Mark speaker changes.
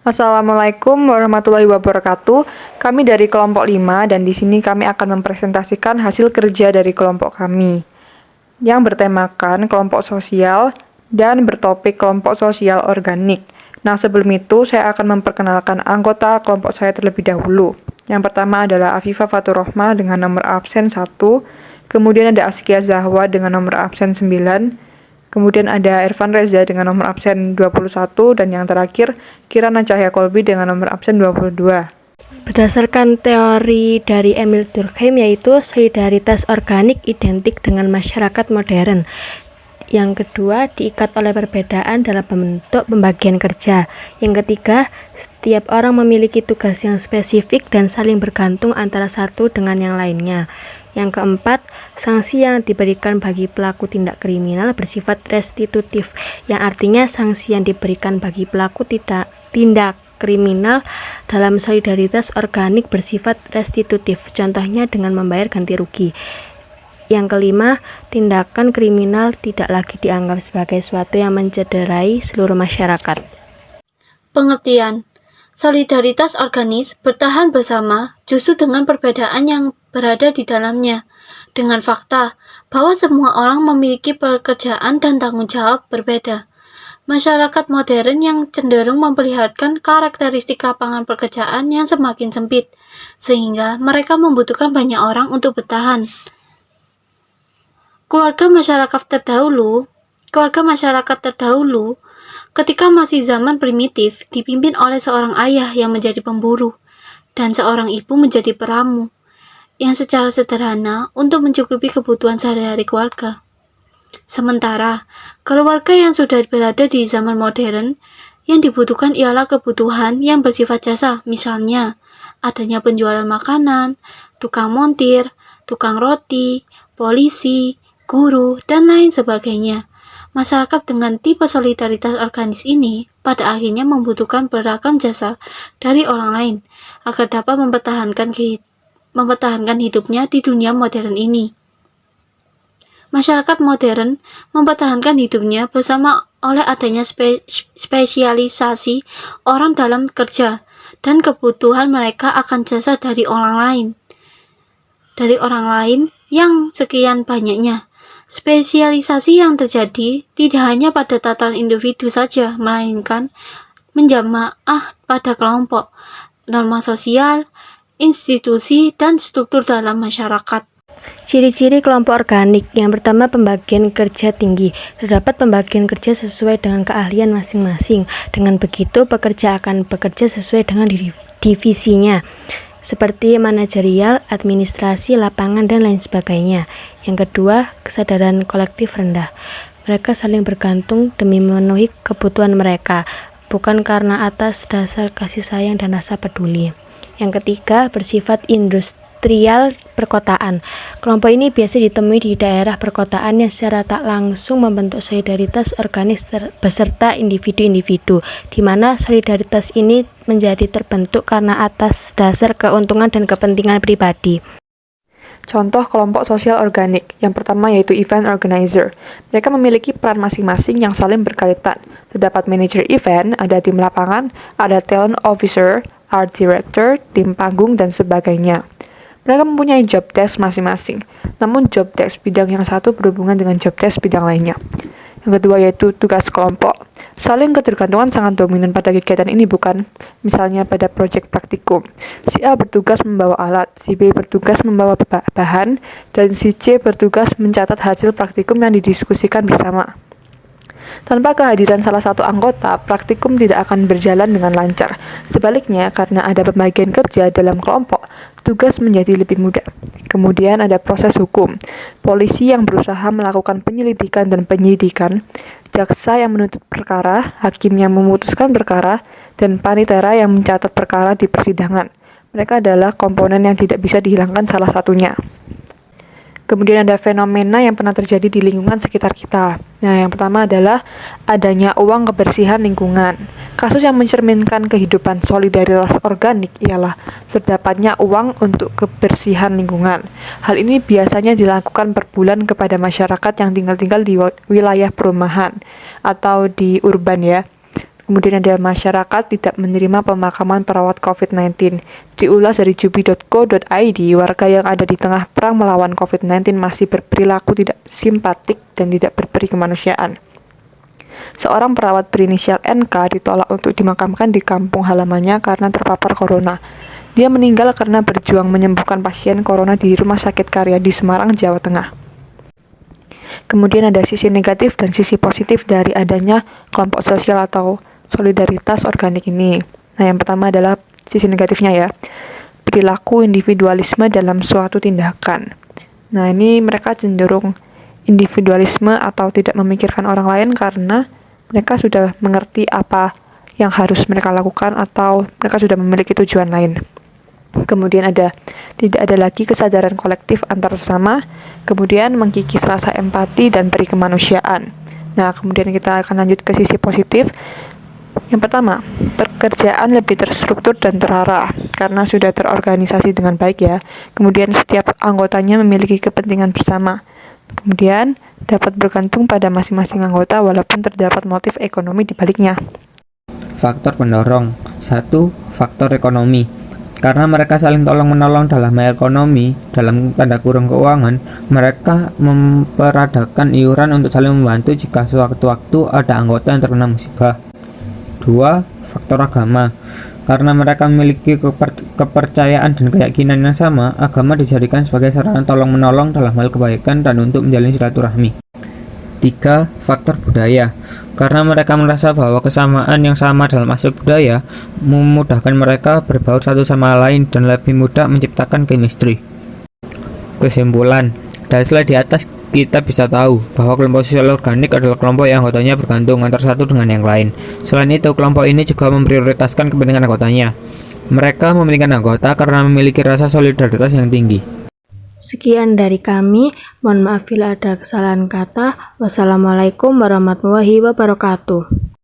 Speaker 1: Assalamualaikum warahmatullahi wabarakatuh. Kami dari kelompok 5 dan di sini kami akan mempresentasikan hasil kerja dari kelompok kami yang bertemakan kelompok sosial dan bertopik kelompok sosial organik. Nah, sebelum itu saya akan memperkenalkan anggota kelompok saya terlebih dahulu. Yang pertama adalah Afifah Fatur Rohmah dengan nomor absen 1, kemudian ada Askia Zahwa dengan nomor absen 9, kemudian ada Irfan Reza dengan nomor absen 21, dan yang terakhir Kirana Cahya Kolbi dengan nomor absen 22.
Speaker 2: Berdasarkan teori dari Emil Durkheim, yaitu solidaritas organik identik dengan masyarakat modern. Yang kedua, diikat oleh perbedaan dalam bentuk pembagian kerja. Yang ketiga, setiap orang memiliki tugas yang spesifik dan saling bergantung antara satu dengan yang lainnya. Yang keempat, sanksi yang diberikan bagi pelaku tindak kriminal bersifat restitutif, yang artinya sanksi yang diberikan bagi pelaku tindak kriminal dalam solidaritas organik bersifat restitutif, contohnya dengan membayar ganti rugi. Yang kelima, tindakan kriminal tidak lagi dianggap sebagai suatu yang mencederai seluruh masyarakat.
Speaker 3: Pengertian: solidaritas organis bertahan bersama justru dengan perbedaan yang berada di dalamnya, dengan fakta bahwa semua orang memiliki pekerjaan dan tanggung jawab berbeda. Masyarakat modern yang cenderung memperlihatkan karakteristik lapangan pekerjaan yang semakin sempit, sehingga mereka membutuhkan banyak orang untuk bertahan. Keluarga masyarakat terdahulu ketika masih zaman primitif dipimpin oleh seorang ayah yang menjadi pemburu dan seorang ibu menjadi peramu yang secara sederhana untuk mencukupi kebutuhan sehari-hari keluarga. Sementara keluarga yang sudah berada di zaman modern, yang dibutuhkan ialah kebutuhan yang bersifat jasa, misalnya adanya penjualan makanan, tukang montir, tukang roti, polisi, guru, dan lain sebagainya. Masyarakat dengan tipe solidaritas organis ini pada akhirnya membutuhkan beragam jasa dari orang lain agar dapat mempertahankan hidupnya di dunia modern ini. Masyarakat modern mempertahankan hidupnya bersama oleh adanya spesialisasi orang dalam kerja dan kebutuhan mereka akan jasa dari orang lain yang sekian banyaknya. Spesialisasi yang terjadi tidak hanya pada tataran individu saja, melainkan menjamaah pada kelompok, norma sosial, institusi, dan struktur dalam masyarakat.
Speaker 2: Ciri-ciri kelompok organik. Yang pertama, pembagian kerja tinggi. Terdapat pembagian kerja sesuai dengan keahlian masing-masing. Dengan begitu, pekerja akan bekerja sesuai dengan divisinya, seperti manajerial, administrasi, lapangan, dan lain sebagainya. Yang kedua, kesadaran kolektif rendah. Mereka saling bergantung demi memenuhi kebutuhan mereka, bukan karena atas dasar kasih sayang dan rasa peduli. Yang ketiga, bersifat industrial perkotaan. Kelompok ini biasa ditemui di daerah perkotaan yang secara tak langsung membentuk solidaritas organik beserta individu-individu, di mana solidaritas ini menjadi terbentuk karena atas dasar keuntungan dan kepentingan pribadi.
Speaker 1: Contoh kelompok sosial organik. Yang pertama yaitu event organizer. Mereka memiliki peran masing-masing yang saling berkaitan. Terdapat manajer event, ada tim lapangan, ada talent officer, art director, tim panggung, dan sebagainya. Mereka mempunyai job desk masing-masing, namun job desk bidang yang satu berhubungan dengan job desk bidang lainnya. Yang kedua yaitu tugas kelompok. Saling ketergantungan sangat dominan pada kegiatan ini, bukan? Misalnya pada proyek praktikum, si A bertugas membawa alat, si B bertugas membawa bahan, dan si C bertugas mencatat hasil praktikum yang didiskusikan bersama. Tanpa kehadiran salah satu anggota, praktikum tidak akan berjalan dengan lancar. Sebaliknya, karena ada pembagian kerja dalam kelompok, tugas menjadi lebih mudah. Kemudian ada proses hukum. Polisi yang berusaha melakukan penyelidikan dan penyidikan, jaksa yang menuntut perkara, hakim yang memutuskan perkara, dan panitera yang mencatat perkara di persidangan. Mereka adalah komponen yang tidak bisa dihilangkan salah satunya. Kemudian ada fenomena yang pernah terjadi di lingkungan sekitar kita. Nah, yang pertama adalah adanya uang kebersihan lingkungan. Kasus yang mencerminkan kehidupan solidaritas organik ialah terdapatnya uang untuk kebersihan lingkungan. Hal ini biasanya dilakukan per bulan kepada masyarakat yang tinggal di wilayah perumahan atau di urban ya. Kemudian ada masyarakat tidak menerima pemakaman perawat COVID-19. Diulas dari jubi.co.id, warga yang ada di tengah perang melawan COVID-19 masih berperilaku tidak simpatik dan tidak berperi kemanusiaan. Seorang perawat berinisial NK ditolak untuk dimakamkan di kampung halamannya karena terpapar corona. Dia meninggal karena berjuang menyembuhkan pasien corona di Rumah Sakit Karya di Semarang, Jawa Tengah. Kemudian ada sisi negatif dan sisi positif dari adanya kelompok sosial atau solidaritas organik ini. Nah, yang pertama adalah sisi negatifnya ya. Perilaku individualisme dalam suatu tindakan. Nah, ini mereka cenderung individualisme atau tidak memikirkan orang lain karena mereka sudah mengerti apa yang harus mereka lakukan atau mereka sudah memiliki tujuan lain. Kemudian tidak ada lagi kesadaran kolektif antar sesama, kemudian mengkikis rasa empati dan peri kemanusiaan. Nah, kemudian kita akan lanjut ke sisi positif. Yang pertama, pekerjaan lebih terstruktur dan terarah karena sudah terorganisasi dengan baik ya. Kemudian setiap anggotanya memiliki kepentingan bersama. Kemudian dapat bergantung pada masing-masing anggota walaupun terdapat motif ekonomi di baliknya.
Speaker 4: Faktor pendorong. 1. Faktor ekonomi. Karena mereka saling tolong-menolong dalam hal ekonomi, dalam tanda kurung keuangan, mereka memperadakan iuran untuk saling membantu jika sewaktu-waktu ada anggota yang terkena musibah. 2. Faktor agama. Karena mereka memiliki kepercayaan dan keyakinan yang sama, agama dijadikan sebagai sarana tolong-menolong dalam hal kebaikan dan untuk menjalin silaturahmi. 3. Faktor budaya. Karena mereka merasa bahwa kesamaan yang sama dalam aspek budaya memudahkan mereka berbaur satu sama lain dan lebih mudah menciptakan chemistry. Kesimpulan, dari slide di atas kita bisa tahu bahwa kelompok sosial organik adalah kelompok yang anggotanya bergantung antara satu dengan yang lain. Selain itu, kelompok ini juga memprioritaskan kepentingan anggotanya. Mereka memiliki anggota karena memiliki rasa solidaritas yang tinggi.
Speaker 2: Sekian dari kami, mohon maaf bila ada kesalahan kata. Wassalamualaikum warahmatullahi wabarakatuh.